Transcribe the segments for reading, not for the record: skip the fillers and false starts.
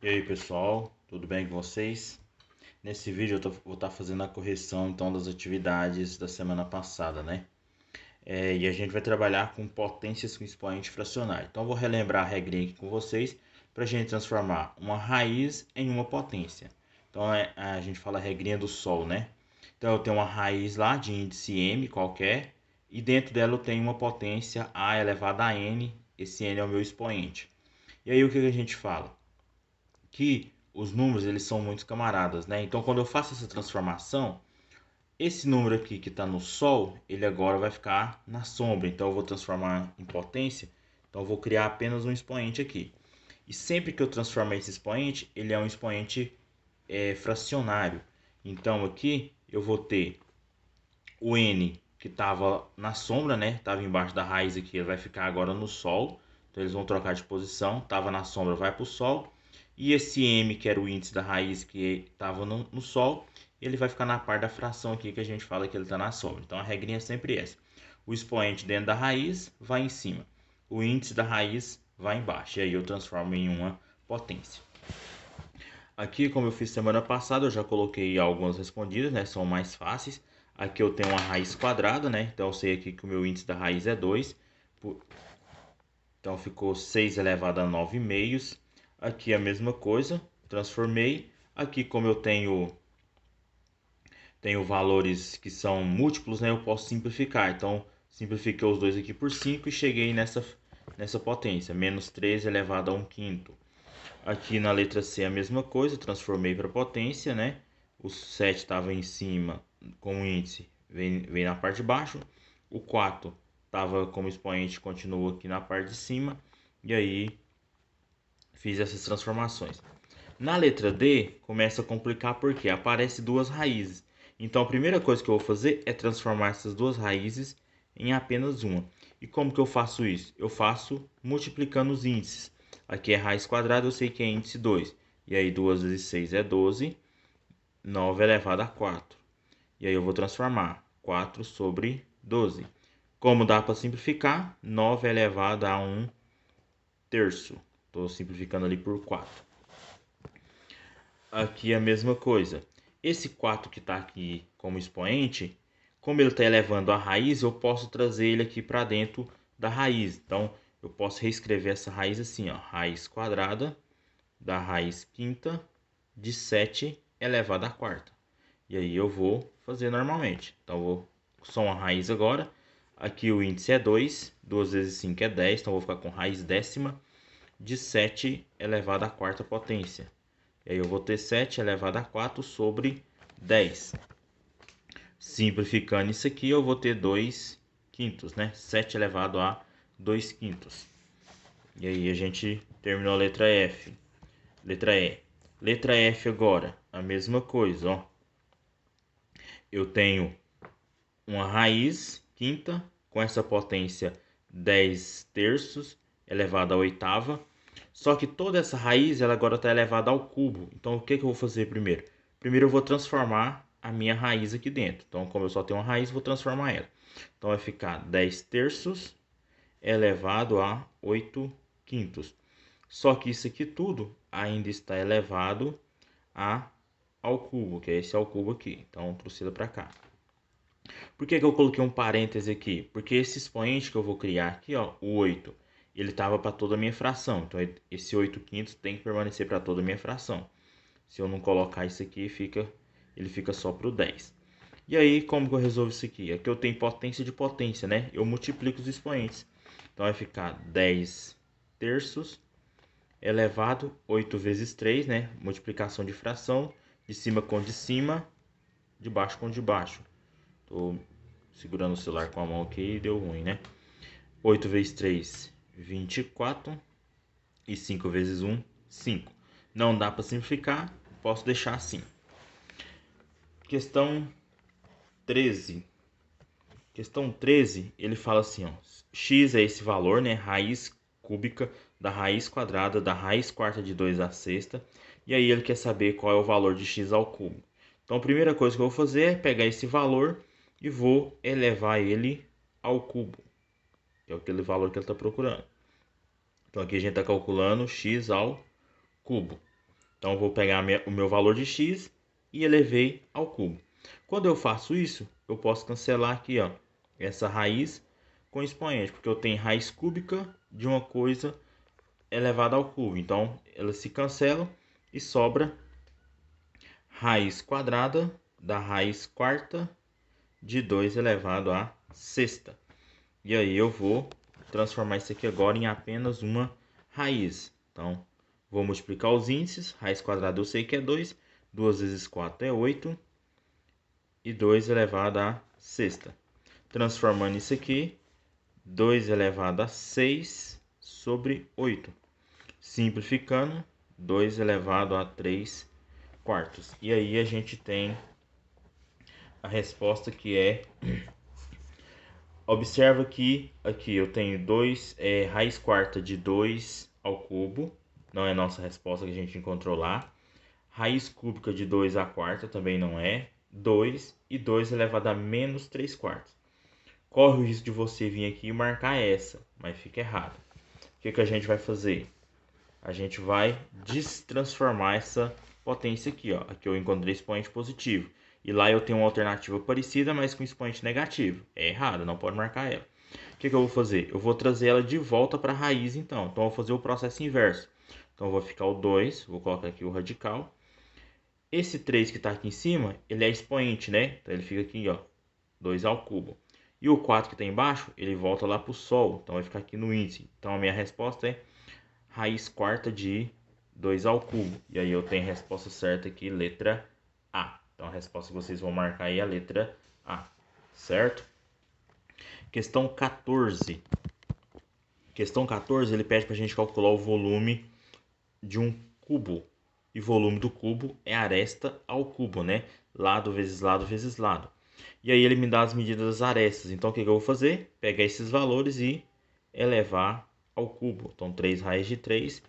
E aí pessoal, tudo bem com vocês? Nesse vídeo vou estar fazendo a correção então das atividades da semana passada, né? E a gente vai trabalhar com potências com expoente fracionário. Então vou relembrar a regrinha aqui com vocês para a gente transformar uma raiz em uma potência. Então a gente fala a regrinha do Sol, né? Então eu tenho uma raiz lá de índice m qualquer e dentro dela eu tenho uma potência a elevada a n, esse n é o meu expoente. E aí o que a gente fala? Que os números eles são muito camaradas, né? Então quando eu faço essa transformação, esse número aqui que está no Sol, ele agora vai ficar na sombra. Então eu vou transformar em potência, então eu vou criar apenas um expoente aqui. E sempre que eu transformar esse expoente, ele é um expoente fracionário. Então aqui eu vou ter o n que estava na sombra, né? Estava embaixo da raiz aqui, ele vai ficar agora no Sol. Então eles vão trocar de posição. Estava na sombra, vai para o Sol. E esse m, que era o índice da raiz que estava no Sol, ele vai ficar na parte da fração aqui que a gente fala que ele está na sombra. Então a regrinha é sempre essa. O expoente dentro da raiz vai em cima. O índice da raiz vai embaixo. E aí eu transformo em uma potência. Aqui, como eu fiz semana passada, eu já coloquei algumas respondidas, né? São mais fáceis. Aqui eu tenho uma raiz quadrada, né? Então eu sei aqui que o meu índice da raiz é 2. Então ficou 6 elevado a 9 meios. Aqui a mesma coisa, transformei. Aqui como eu tenho valores que são múltiplos, né? Eu posso simplificar. Então simplifiquei os dois aqui por 5 e cheguei nessa potência. Menos 3 elevado a 1 quinto. Aqui na letra C a mesma coisa, transformei para potência, né? O 7 estava em cima com o índice, vem na parte de baixo. O 4 estava como expoente, continua aqui na parte de cima. E aí fiz essas transformações. Na letra D começa a complicar porque aparece duas raízes. Então a primeira coisa que eu vou fazer é transformar essas duas raízes em apenas uma. E como que eu faço isso? Eu faço multiplicando os índices. Aqui é raiz quadrada, eu sei que é índice 2. E aí 2 vezes 6 é 12, 9 elevado a 4. E aí eu vou transformar 4 sobre 12. Como dá para simplificar? 9 elevado a 1 terço. Estou simplificando ali por 4. Aqui é a mesma coisa. Esse 4 que está aqui como expoente, como ele está elevando a raiz, eu posso trazer ele aqui para dentro da raiz. Então, eu posso reescrever essa raiz assim, ó, raiz quadrada da raiz quinta de 7 elevado à quarta. E aí eu vou fazer normalmente. Então, eu vou só uma raiz agora. Aqui o índice é 2, 2 vezes 5 é 10, então eu vou ficar com raiz décima de 7 elevado à quarta potência. E aí eu vou ter 7 elevado a 4 sobre 10. Simplificando isso aqui, eu vou ter 2 quintos, né? 7 elevado a 2 quintos. E aí a gente terminou a letra F. Letra E. Letra F agora, a mesma coisa, ó. Eu tenho uma raiz quinta com essa potência 10 terços elevado à oitava. Só que toda essa raiz ela agora está elevada ao cubo. Então o que eu vou fazer primeiro? Primeiro eu vou transformar a minha raiz aqui dentro. Então como eu só tenho uma raiz, vou transformar ela. Então vai ficar 10 terços elevado a 8 quintos. Só que isso aqui tudo ainda está elevado ao cubo, que é esse ao cubo aqui. Então proceda para cá. Por que eu coloquei um parêntese aqui? Porque esse expoente que eu vou criar aqui, ó, o 8, ele estava para toda a minha fração. Então, esse 8 quintos tem que permanecer para toda a minha fração. Se eu não colocar isso aqui, ele fica só para o 10. E aí, como que eu resolvo isso aqui? Aqui eu tenho potência de potência, né? Eu multiplico os expoentes. Então, vai ficar 10 terços elevado 8 vezes 3, né? Multiplicação de fração, de cima com de cima, de baixo com de baixo. Tô segurando o celular com a mão aqui e deu ruim, né? 8 vezes 3, 24. E 5 vezes 1, 5. Não dá para simplificar, posso deixar assim. Questão 13. Questão 13, ele fala assim, ó, x é esse valor, né? Raiz cúbica da raiz quadrada da raiz quarta de 2 à sexta. E aí ele quer saber qual é o valor de x ao cubo. Então a primeira coisa que eu vou fazer é pegar esse valor e vou elevar ele ao cubo, que é aquele valor que ele está procurando. Então aqui a gente está calculando x ao cubo. Então, eu vou pegar o meu valor de x e elevei ao cubo. Quando eu faço isso, eu posso cancelar aqui, ó, essa raiz com expoente, porque eu tenho raiz cúbica de uma coisa elevada ao cubo. Então, elas se cancelam e sobra raiz quadrada da raiz quarta de 2 elevado à sexta. E aí eu vou transformar isso aqui agora em apenas uma raiz. Então, vou multiplicar os índices. Raiz quadrada eu sei que é 2. 2 vezes 4 é 8. E 2 elevado à sexta. Transformando isso aqui, 2 elevado a 6 sobre 8. Simplificando, 2 elevado a 3 quartos. E aí a gente tem a resposta que é... Observa que aqui eu tenho raiz quarta de 2 ao cubo. Não é nossa resposta que a gente encontrou lá. Raiz cúbica de 2 à quarta também não é. 2 e 2 elevado a menos 3 quartos. Corre o risco de você vir aqui e marcar essa, mas fica errado. O que a gente vai fazer? A gente vai destransformar essa potência aqui, ó. Aqui eu encontrei expoente positivo. E lá eu tenho uma alternativa parecida, mas com expoente negativo. É errado, não pode marcar ela. O que eu vou fazer? Eu vou trazer ela de volta para a raiz, então. Então, eu vou fazer o processo inverso. Então, eu vou ficar o 2, vou colocar aqui o radical. Esse 3 que está aqui em cima, ele é expoente, né? Então, ele fica aqui, ó, 2 ao cubo. E o 4 que está embaixo, ele volta lá para o sol. Então, vai ficar aqui no índice. Então, a minha resposta é raiz quarta de 2 ao cubo. E aí eu tenho a resposta certa aqui, letra A. Então a resposta que vocês vão marcar aí é a letra A, certo? Questão 14. Questão 14, ele pede para a gente calcular o volume de um cubo. E volume do cubo é aresta ao cubo, né? Lado vezes lado vezes lado. E aí ele me dá as medidas das arestas. Então o que eu vou fazer? Pegar esses valores e elevar ao cubo. Então 3 raiz de 3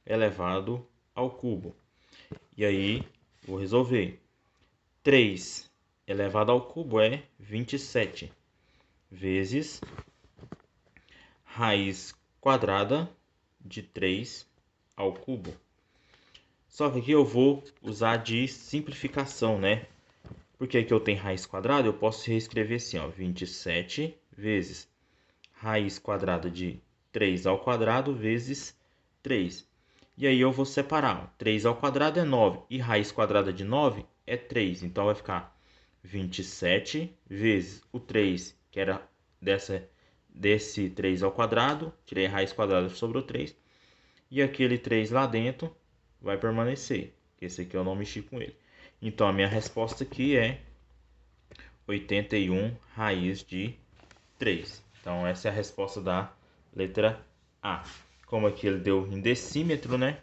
elevado ao cubo. E aí vou resolver. 3 elevado ao cubo é 27 vezes raiz quadrada de 3 ao cubo. Só que aqui eu vou usar de simplificação, né? Porque aqui eu tenho raiz quadrada, eu posso reescrever assim, ó, 27 vezes raiz quadrada de 3 ao quadrado vezes 3. E aí eu vou separar. 3 ao quadrado é 9 e raiz quadrada de 9 é 3. Então vai ficar 27 vezes o 3, que era desse 3 ao quadrado. Tirei a raiz quadrada sobre o 3. E aquele 3 lá dentro vai permanecer. Esse aqui eu não mexi com ele. Então a minha resposta aqui é 81 raiz de 3. Então essa é a resposta da letra A. Como aqui ele deu em decímetro, né?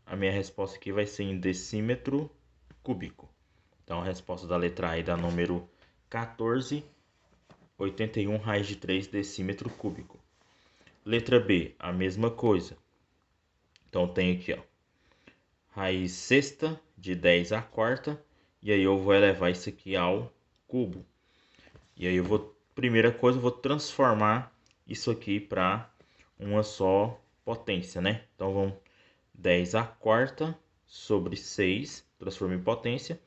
A minha resposta aqui vai ser em decímetro cúbico. Então a resposta da letra A é da número 14, 81 raiz de 3 decímetro cúbico. Letra B, a mesma coisa. Então tem aqui, ó, raiz sexta de 10 à quarta. E aí eu vou elevar isso aqui ao cubo. E aí eu vou, primeira coisa, eu vou transformar isso aqui para uma só potência, né? Então vamos 10 à quarta sobre 6, transforma em potência,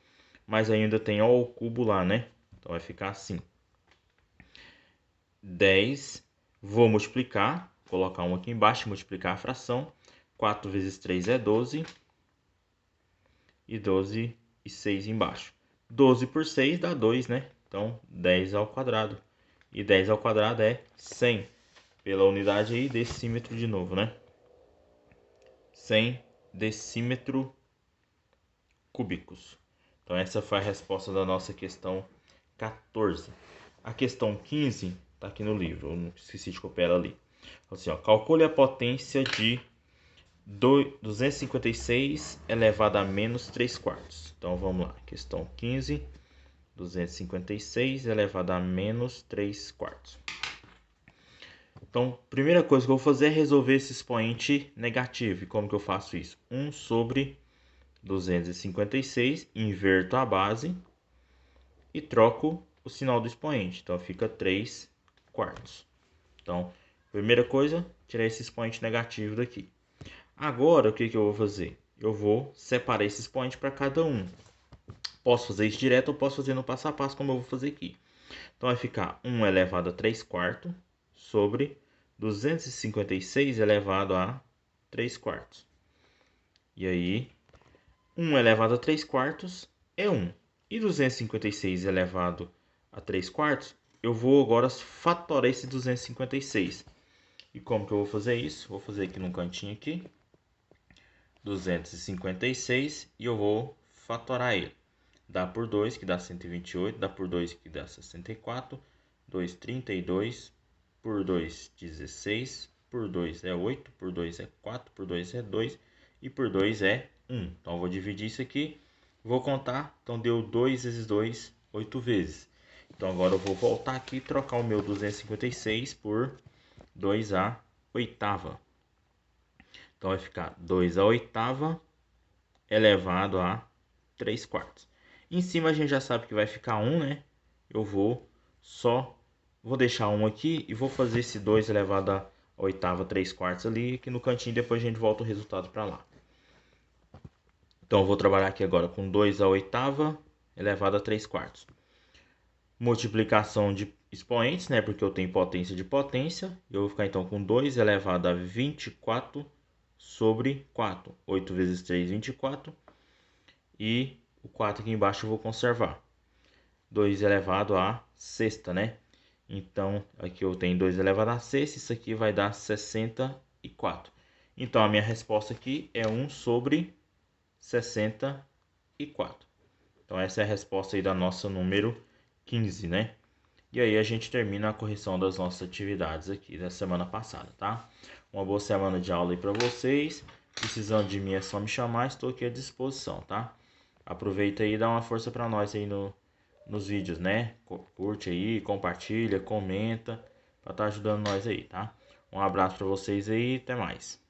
mas ainda tem ao cubo lá, né? Então vai ficar assim. 10, vou multiplicar, colocar um aqui embaixo, multiplicar a fração. 4 vezes 3 é 12. E 12 e 6 embaixo. 12 por 6 dá 2, né? Então 10 ao quadrado. E 10 ao quadrado é 100. Pela unidade aí, decímetro de novo, né? 100 decímetro cúbicos. Então essa foi a resposta da nossa questão 14. A questão 15 está aqui no livro, eu não esqueci de copiar ela ali. Assim, ó, calcule a potência de 256 elevado a menos 3 quartos. Então vamos lá, questão 15, 256 elevado a menos 3 quartos. Então, primeira coisa que eu vou fazer é resolver esse expoente negativo. E como que eu faço isso? 1 sobre 256, inverto a base e troco o sinal do expoente. Então fica 3 quartos. Então, primeira coisa, tirar esse expoente negativo daqui. Agora, o que eu vou fazer? eu vou separar esse expoente para cada um. Posso fazer isso direto ou posso fazer no passo a passo, como eu vou fazer aqui. Então vai ficar 1 elevado a 3 quartos sobre 256 elevado a 3 quartos. E aí, 1 elevado a 3 quartos é 1. E 256 elevado a 3 quartos, eu vou agora fatorar esse 256. E como que eu vou fazer isso? Vou fazer aqui no cantinho aqui, 256, e eu vou fatorar ele. Dá por 2, que dá 128, dá por 2, que dá 64, 2, 32, por 2, 16, por 2 é 8, por 2 é 4, por 2 é 2 e por 2 é 1. Então eu vou dividir isso aqui, vou contar, então deu 2 vezes 2, 8 vezes. Então agora eu vou voltar aqui e trocar o meu 256 por 2 a oitava. Então vai ficar 2 a oitava elevado a 3 quartos. Em cima a gente já sabe que vai ficar 1, né? Eu vou deixar 1 aqui e vou fazer esse 2 elevado a oitava 3 quartos ali, aqui no cantinho, depois a gente volta o resultado para lá. Então eu vou trabalhar aqui agora com 2 a oitava elevado a 3 quartos. Multiplicação de expoentes, né? Porque eu tenho potência de potência. Eu vou ficar então com 2 elevado a 24 sobre 4. 8 vezes 3, 24. E o 4 aqui embaixo eu vou conservar. 2 elevado a sexta, né? Então, aqui eu tenho 2 elevado a sexta, isso aqui vai dar 64. Então, a minha resposta aqui é 1 sobre 64. Então, essa é a resposta aí da nossa número 15, né? E aí a gente termina a correção das nossas atividades aqui da semana passada, tá? Uma boa semana de aula aí para vocês. Precisando de mim é só me chamar, estou aqui à disposição, tá? Aproveita aí e dá uma força para nós aí nos vídeos, né? Curte aí, compartilha, comenta, para estar ajudando nós aí, tá? Um abraço para vocês aí, até mais.